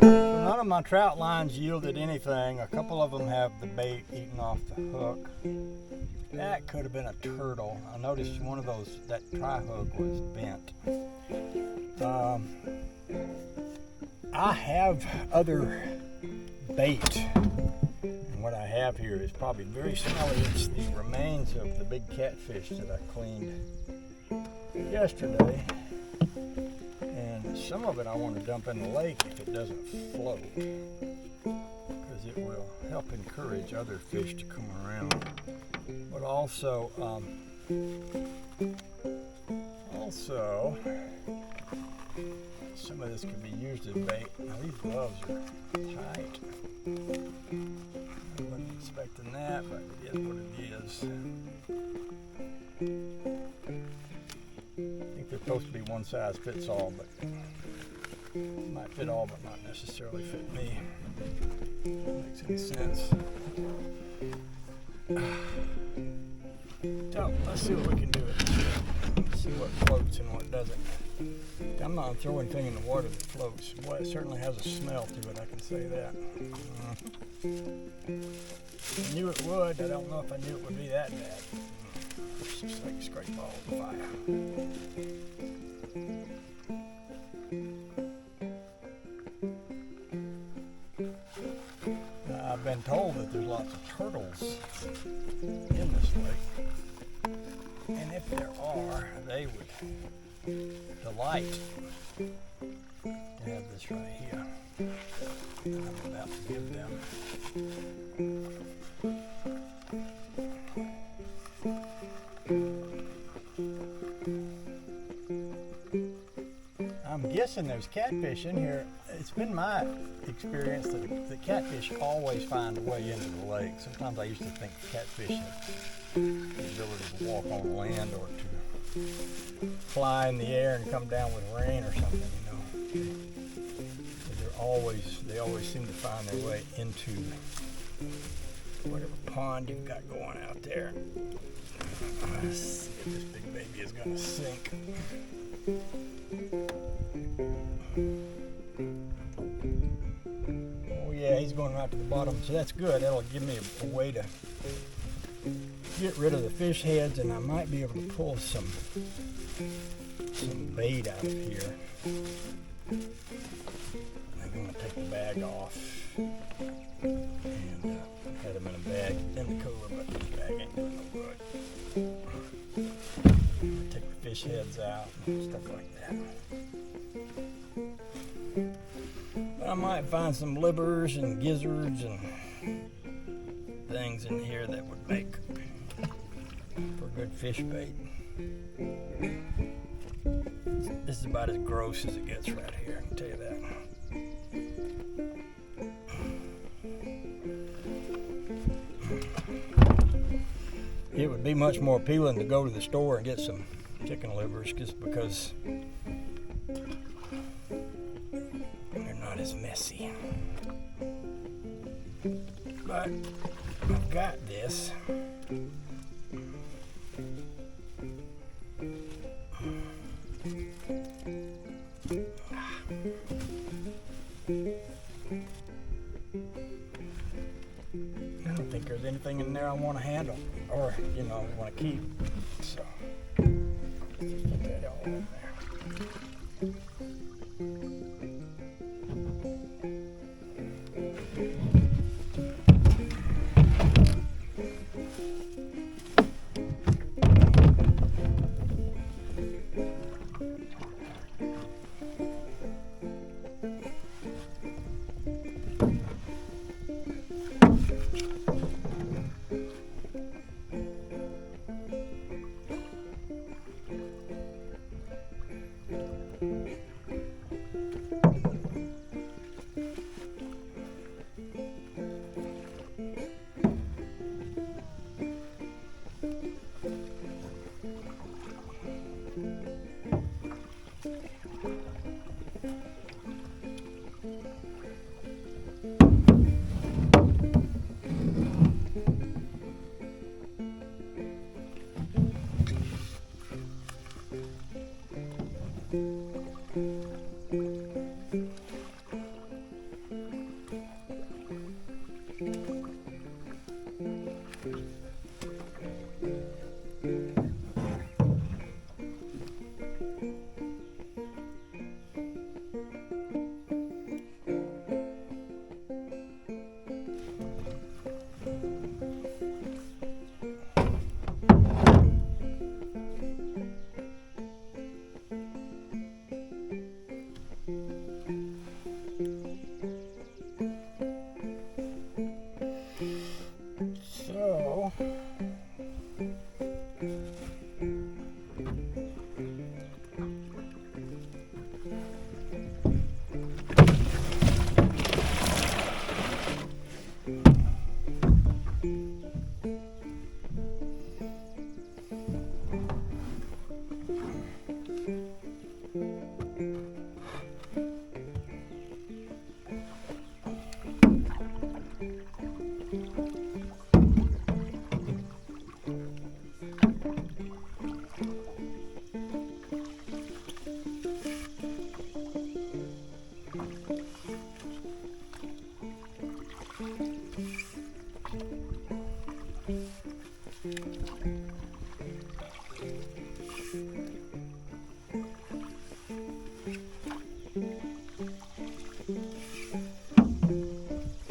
None of my trout lines yielded anything. A couple of them have the bait eaten off the hook. That could have been a turtle. I noticed one of those, that tri-hook was bent. I have other bait. And what I have here is probably very smelly. It's the remains of the big catfish that I cleaned yesterday. And some of it I want to dump in the lake if it doesn't float, because it will help encourage other fish to come around. But also some of this could be used as bait. Now these gloves are tight. I wasn't expecting that, but it is what it is. I think they're supposed to be one size fits all, but it might fit all, but not necessarily fit me. If that makes any sense. So let's see what we can do with this. Let's see what floats and what doesn't. I'm not throwing anything in the water that floats. Boy, it certainly has a smell to it, I can say that. I knew it would. I don't know if I knew it would be that bad. It's just like a straight ball of fire. Now, I've been told that there's lots of turtles in this lake. And if there are, they would delight to have this right here that I'm about to give them. I'm guessing there's catfish in here. It's been my experience that the catfish always find a way into the lake. Sometimes I used to think catfish had the ability to walk on land or to fly in the air and come down with rain or something, you know. They always seem to find their way into whatever pond you've got going out there. Let's see if this big baby is going to sink. Oh yeah, he's going right to the bottom, so that's good. That'll give me a way to get rid of the fish heads, and I might be able to pull some bait out of here. I'm going to take the bag off and had them in a bag in the cooler, but the bag ain't doing no good. Take the fish heads out and stuff like that. But I might find some livers and gizzards and things in here that would make for good fish bait. This is about as gross as it gets right here, I can tell you that. It would be much more appealing to go to the store and get some chicken livers just because they're not as messy. But I've got this. I don't think there's anything in there I want to handle or, want to keep. So, just put that all in there.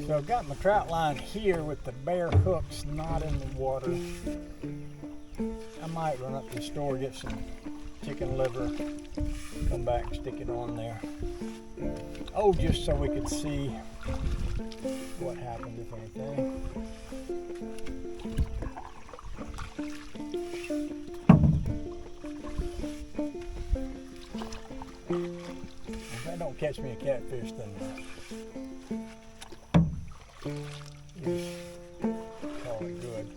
So I've got my trout line here with the bare hooks not in the water. I might run up to the store, get some chicken liver, come back and stick it on there. Oh, just so we could see what happened, if anything. If that don't catch me a catfish, then call it good.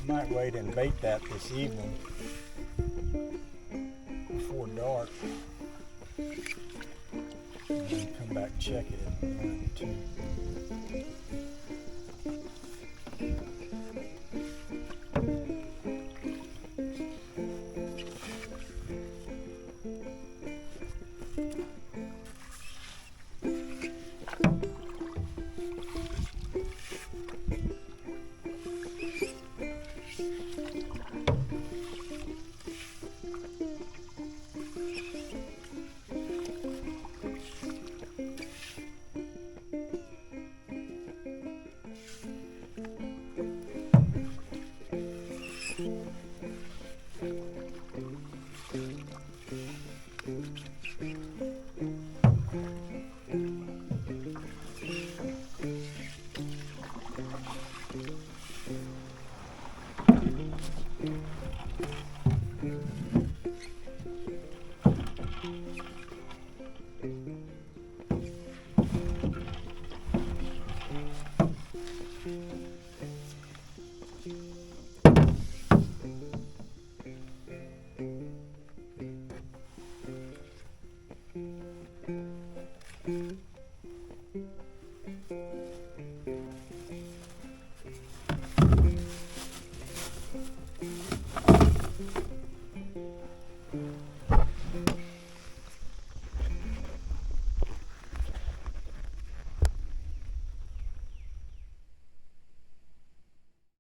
Might wait and bait that this evening before dark, and then come back and check it at 1 and 2.